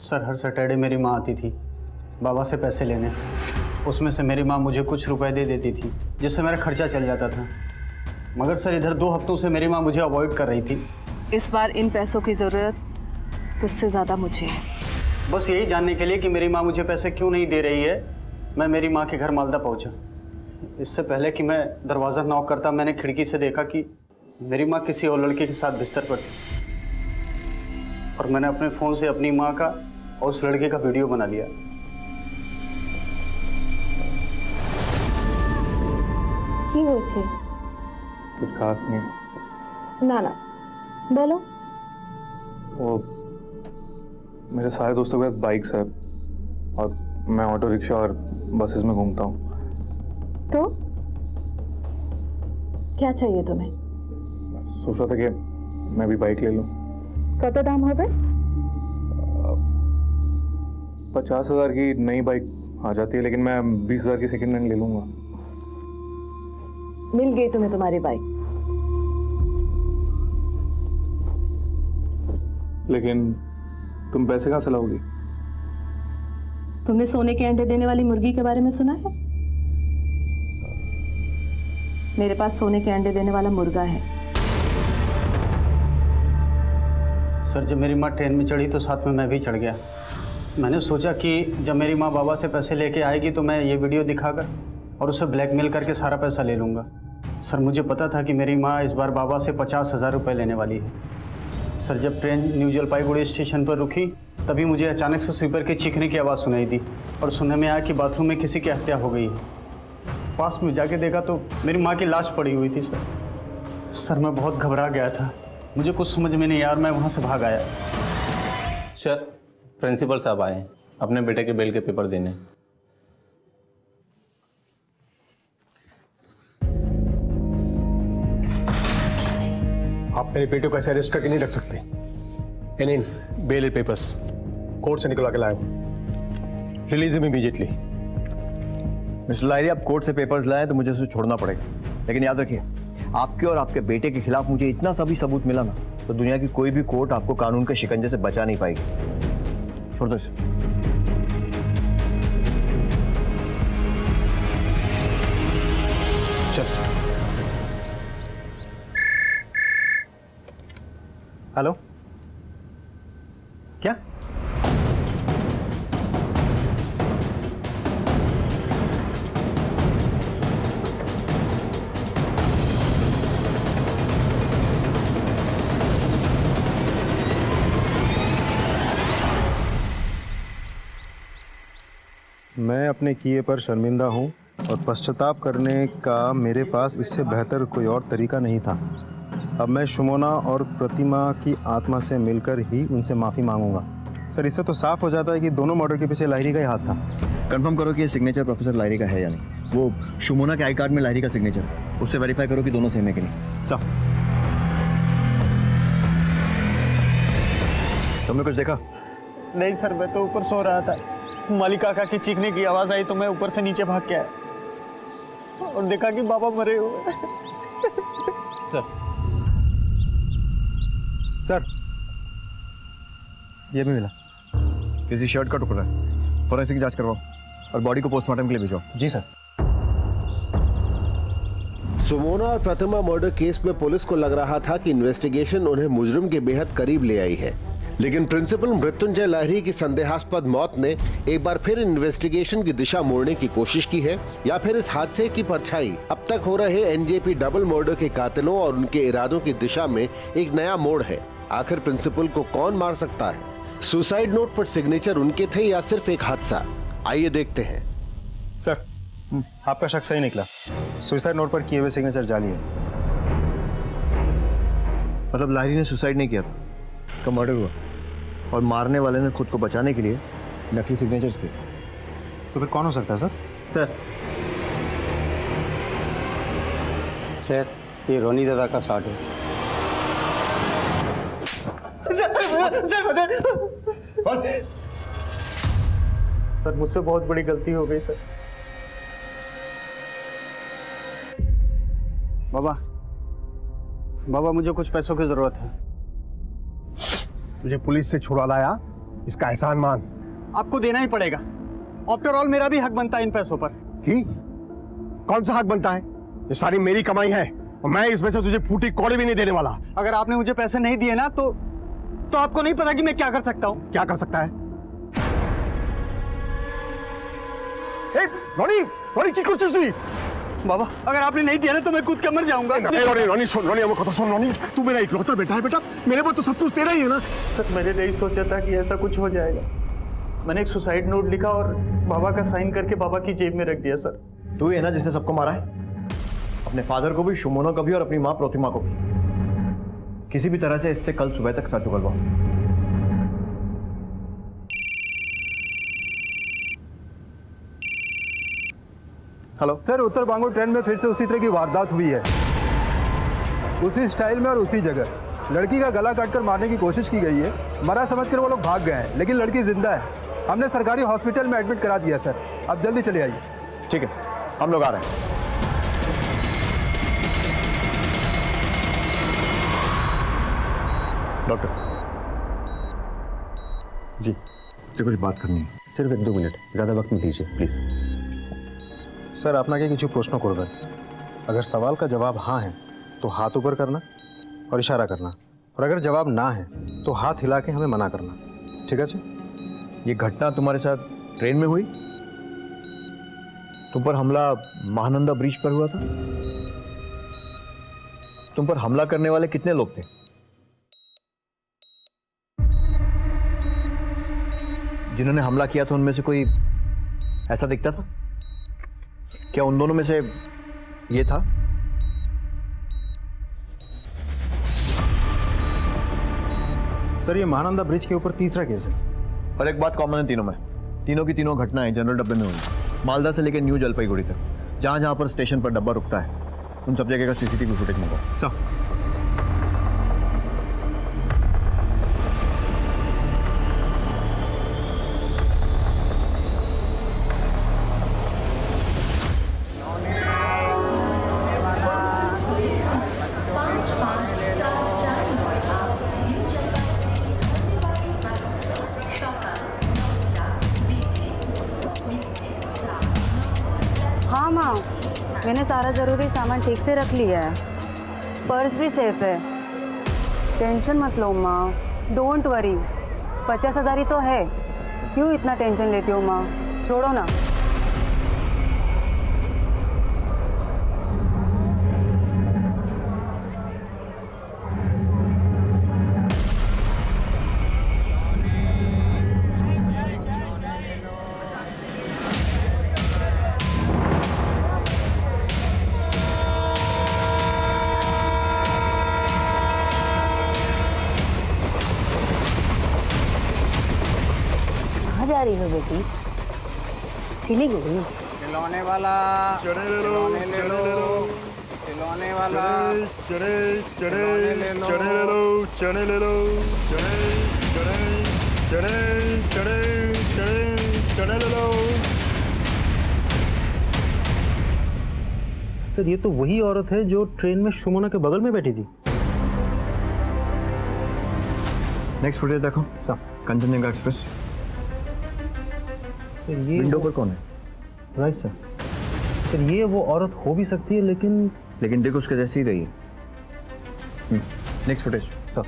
सर, हर सैटरडे मेरी माँ आती थी बाबा से पैसे लेने। उसमें से मेरी माँ मुझे कुछ रुपए दे देती थी जिससे मेरा खर्चा चल जाता था। मगर सर, इधर 2 हफ्तों से मेरी माँ मुझे अवॉइड कर रही थी। इस बार इन पैसों की ज़रूरत तुझसे ज़्यादा मुझे है। बस यही जानने के लिए कि मेरी माँ मुझे पैसे क्यों नहीं दे रही है, मैं मेरी माँ के घर मालदा पहुंचा। इससे पहले कि मैं दरवाज़ा नॉक करता, मैंने खिड़की से देखा कि मेरी माँ किसी और लड़के के साथ बिस्तर पर थी और मैंने अपने फ़ोन से अपनी माँ का और उस लड़के का वीडियो बना लिया। কি হয়েছে? कुछ खास नहीं। না না বলো। वो मेरे सारे दोस्तों के साथ बाइक्स है और मैं ऑटो रिक्शा और बसेस में घूमता हूँ। तो क्या चाहिए तुम्हें? सोच रहा था कि मैं भी बाइक ले लूँ। कत दाम হবে? 50,000 की नई बाइक आ जाती है, लेकिन मैं 20,000 की सेकंड हैंड ले लूँगा। मिल गई तुम्हें तुम्हारी बाइक। लेकिन तुम पैसे कहाँ से लाओगी? तुमने सोने के अंडे देने वाली मुर्गी के बारे में सुना है? मेरे पास सोने के अंडे देने वाला मुर्गा है। सर, जब मेरी माँ ट्रेन में चढ़ी तो साथ में मैं भी चढ़ गया। मैंने सोचा कि जब मेरी माँ बाबा से पैसे लेके आएगी तो मैं ये वीडियो दिखाकर और उसे ब्लैकमेल करके सारा पैसा ले लूँगा। सर, मुझे पता था कि मेरी माँ इस बार बाबा से 50,000 रुपये लेने वाली है। सर, जब ट्रेन न्यू जलपाईगुड़ी स्टेशन पर रुकी तभी मुझे अचानक से स्वीपर के चीखने की आवाज़ सुनाई दी और सुनने में आया कि बाथरूम में किसी की हत्या हो गई है। पास में जाके देखा तो मेरी माँ की लाश पड़ी हुई थी। सर, मैं बहुत घबरा गया था। मुझे कुछ समझ में नहीं यार, मैं वहाँ से भाग आया। सर, प्रिंसिपल साहब आए हैं अपने बेटे के बेल के पेपर देने। आप मेरे बेटे को ऐसे अरेस्ट करके नहीं रख सकते। इन बेल पेपर्स कोर्ट से निकलवा के लाया हूँ। Release him immediately. Mister Lahiri, आप कोर्ट से पेपर्स लाए तो मुझे उसे छोड़ना पड़ेगा, लेकिन याद रखिए आपके और आपके बेटे के खिलाफ मुझे इतना सा भी सबूत मिला ना तो दुनिया की कोई भी कोर्ट आपको कानून के शिकंजे से बचा नहीं पाएगी। छोड़ दो इसे। चल। हेलो, क्या? मैं अपने किए पर शर्मिंदा हूँ और पश्चाताप करने का मेरे पास इससे बेहतर कोई और तरीका नहीं था। अब मैं शुमोना और प्रतिमा की आत्मा से मिलकर ही उनसे माफ़ी मांगूंगा। सर, इससे तो साफ हो जाता है कि दोनों मर्डर के पीछे लाहिरी का ही हाथ था। कंफर्म करो कि ये सिग्नेचर प्रोफेसर लाहिरी का है या नहीं। वो शुमोना के आई कार्ड में लाहिरी का सिग्नेचर, उससे वेरीफाई करो कि दोनों सेम है कि नहीं। साहब, तुमने कुछ देखा? नहीं सर, मैं तो ऊपर सो रहा था। मालिक काका की चीखने की आवाज़ आई तो मैं ऊपर से नीचे भाग के आया और देखा कि बाबा मरे हुए। सर, ये भी मिला। किसी शर्ट का टुकड़ा है। फोरेंसिक जांच करवाओ और बॉडी को पोस्टमार्टम के लिए भिजवाओ। जी सर। सुमोना और प्रतिमा मर्डर केस में पुलिस को लग रहा था कि इन्वेस्टिगेशन उन्हें मुजरिम के बेहद करीब ले आई है, लेकिन प्रिंसिपल मृत्युंजय लाहिरी की संदेहास्पद मौत ने एक बार फिर इन्वेस्टिगेशन की दिशा मोड़ने की कोशिश की है, या फिर इस हादसे की परछाई अब तक हो रहे एनजेपी डबल मर्डर के कातिलों और उनके इरादों की दिशा में एक नया मोड़ है। आखिर प्रिंसिपल को कौन मार सकता है? सुसाइड नोट पर सिग्नेचर उनके थे या सिर्फ एक हादसा? आइए देखते हैं। सर, आपका शक सही निकला। सुसाइड नोट पर किए हुए सिग्नेचर जाली है। मतलब लाहिरी ने सुसाइड नहीं किया था, का मर्डर हुआ और मारने वाले ने खुद को बचाने के लिए नकली सिग्नेचर्स किए। तो फिर कौन हो सकता है सर? सर, ये रोनी दादा का शॉट है। सर, मुझसे बहुत बड़ी गलती हो गई सर। बाबा, मुझे कुछ पैसों की जरूरत है। तुझे पुलिस से छुड़ा लाया, इसका एहसान मान। आपको देना ही पड़ेगा। आफ्टर ऑल मेरा भी हक बनता है इन पैसों पर। ही? कौन सा हक बनता है? ये सारी मेरी कमाई है और मैं इसमें से तुझे फूटी कौड़ी भी नहीं देने वाला। अगर आपने मुझे पैसे नहीं दिए ना तो आपको नहीं पता कि मैं क्या कर सकता हूँ। क्या कर सकता है? এই রনি রনি কি করছিস তুই बाबा अगर आपने नहीं दिया ना तो मैं कूद के मर जाऊंगा রনি রনি শোন রনি আমার কথা শোন রনি तू मेरा इकलौता बेटा है बेटा मेरे पास तो सब कुछ तेरा ही है ना सर मैंने नहीं सोचा था कि ऐसा कुछ हो जाएगा मैंने एक सुसाइड नोट लिखा और बाबा का साइन करके बाबा की जेब में रख दिया सर तू ही है ना जिसने सबको मारा है, अपने फादर को भी, शुमोना को भी और अपनी माँ प्रतिमा को भी। किसी भी तरह से इससे कल सुबह तक सच उगलवाओ। हेलो सर, उत्तर बांगो ट्रेन में फिर से उसी तरह की वारदात हुई है, उसी स्टाइल में और उसी जगह। लड़की का गला काटकर मारने की कोशिश की गई है, मरा समझकर वो लोग भाग गए हैं, लेकिन लड़की जिंदा है। हमने सरकारी हॉस्पिटल में एडमिट करा दिया सर, आप जल्दी चले आइए। ठीक है, हम लोग आ रहे हैं। डॉक्टर जी से कुछ बात करनी है। सिर्फ 1-2 मिनट, ज़्यादा वक्त नहीं दीजिए प्लीज़। স্যার আপনাকে কিছু প্রশ্ন করবেন, अगर सवाल का जवाब हाँ है तो हाथ ऊपर करना और इशारा करना, और अगर जवाब ना है तो हाथ हिला के हमें मना करना, ठीक है? ये घटना तुम्हारे साथ ट्रेन में हुई? तुम पर हमला महानंदा ब्रिज पर हुआ था? तुम पर हमला करने वाले कितने लोग थे? जिन्होंने हमला किया था उनमें से कोई ऐसा दिखता था? क्या उन दोनों में से ये था? सर ये महानंदा ब्रिज के ऊपर तीसरा केस है। और एक बात कॉमन है तीनों में, तीनों की तीनों घटनाएं जनरल डब्बे में हुई, मालदा से लेकर न्यू जलपाईगुड़ी तक। जहां जहां पर स्टेशन पर डब्बा रुकता है उन सब जगह का सीसीटीवी फुटेज मंगाओ। सर हाँ माँ, मैंने सारा ज़रूरी सामान ठीक से रख लिया है, पर्स भी सेफ है। टेंशन मत लो माँ, डोंट वरी। 50,000 ही तो है, क्यों इतना टेंशन लेती हो माँ? छोड़ो ना। कहाँ जा रही हो बेटी? सिलीगुड़ी? खिलौने वाला खिलौने ले लो, खिलौने वाला चने चने चने ले लो, चने ले लो, चने चने चने चने चने चने ले लो। सर ये तो वही औरत है जो ट्रेन में शुमोना के बगल में बैठी थी। नेक्स्ट फुटेज देखो साहब, कंचनजंगा एक्सप्रेस। सर ये विंडो पर कौन है? Right sir. सर ये वो औरत हो भी सकती है, लेकिन देखो उसके जैसी ही रही है। Next footage sir.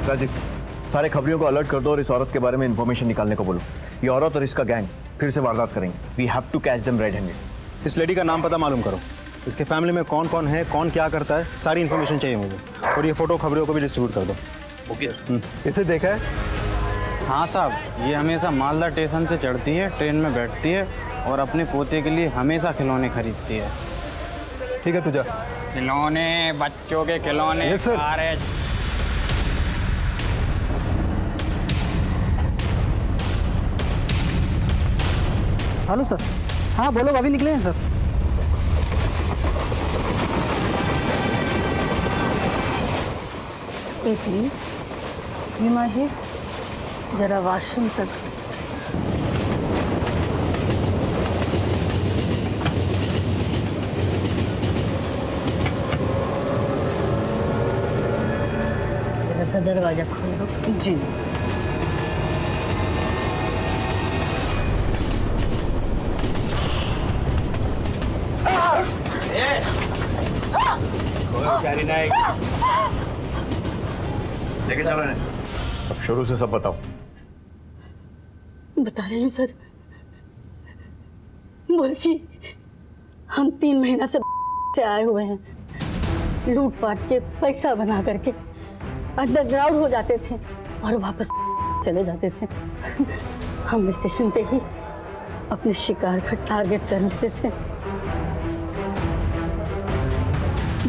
राजीव, सारे खबरियों को अलर्ट कर दो और इस औरत के बारे में इंफॉर्मेशन निकालने को बोलो। ये औरत और इसका गैंग फिर से वारदात करेंगे। We have to catch them red handed. इस लेडी का नाम पता मालूम करो, इसके फैमिली में कौन कौन है, कौन क्या करता है, सारी इन्फॉर्मेशन चाहिए मुझे। और ये फोटो खबरियों को भी डिस्ट्रीब्यूट कर दो। ओके। इसे देखा है? हाँ साहब, ये हमेशा मालदा स्टेशन से चढ़ती है, ट्रेन में बैठती है और अपने पोते के लिए हमेशा खिलौने खरीदती है। ठीक है, तुझा खिलौने, बच्चों के खिलौने। Yes, sir. कारें। Hello sir. हाँ बोलो, अभी निकले हैं सर। एक मिनट। जी माँ जी। जरा वॉशरूम तक। जरा सा दरवाजा खोल दो। जी। लेके चलो इन्हें। अब शुरू से सब बताओ। बता रहे हैं सर, बोलची हम 3 महीना से आए हुए हैं। लूट पाट के पैसा बना करके अंडरग्राउंड हो जाते थे और वापस चले जाते थे। हम स्टेशन पे ही अपने शिकार का टारगेट कर लेते थे।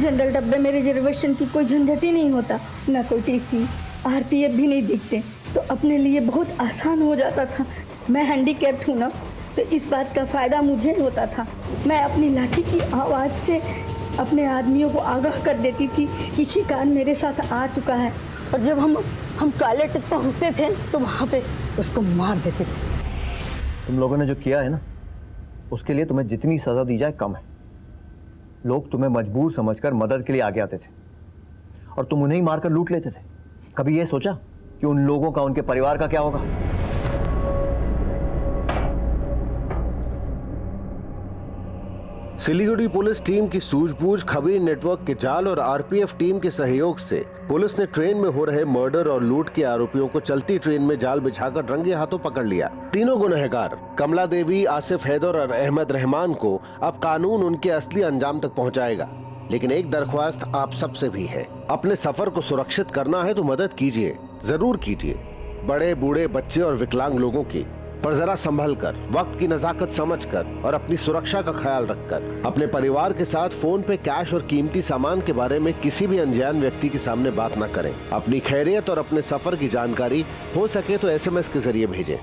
जनरल डब्बे में रिजर्वेशन की कोई झंझट ही नहीं होता, ना कोई टीसी, आरपीएफ भी नहीं दिखते, तो अपने लिए बहुत आसान हो जाता था। मैं हैंडीकैप्ड हूँ ना, तो इस बात का फ़ायदा मुझे होता था। मैं अपनी लाठी की आवाज़ से अपने आदमियों को आगाह कर देती थी कि शिकार मेरे साथ आ चुका है, और जब हम टॉयलेट पहुँचते थे तो वहाँ पे उसको मार देते थे। तुम लोगों ने जो किया है ना, उसके लिए तुम्हें जितनी सज़ा दी जाए कम है। लोग तुम्हें मजबूर समझकर मदद के लिए आगे आते थे और तुम उन्हें ही मारकर लूट लेते थे। कभी ये सोचा कि उन लोगों का, उनके परिवार का क्या होगा? सिलीगुड़ी पुलिस टीम की सूझबूझ, खबीर नेटवर्क के जाल और आरपीएफ टीम के सहयोग से पुलिस ने ट्रेन में हो रहे मर्डर और लूट के आरोपियों को चलती ट्रेन में जाल बिछाकर रंगे हाथों पकड़ लिया। तीनों गुनहगार कमला देवी, आसिफ हैदर और अहमद रहमान को अब कानून उनके असली अंजाम तक पहुंचाएगा। लेकिन एक दरख्वास्त आप सबसे भी है, अपने सफर को सुरक्षित करना है तो मदद कीजिए, जरूर कीजिए। बड़े, बूढ़े, बच्चे और विकलांग लोगों की, पर जरा संभल कर, वक्त की नजाकत समझकर और अपनी सुरक्षा का ख्याल रखकर अपने परिवार के साथ फोन पे कैश और कीमती सामान के बारे में किसी भी अनजान व्यक्ति के सामने बात न करें। अपनी खैरियत और अपने सफर की जानकारी हो सके तो SMS के जरिए भेजें।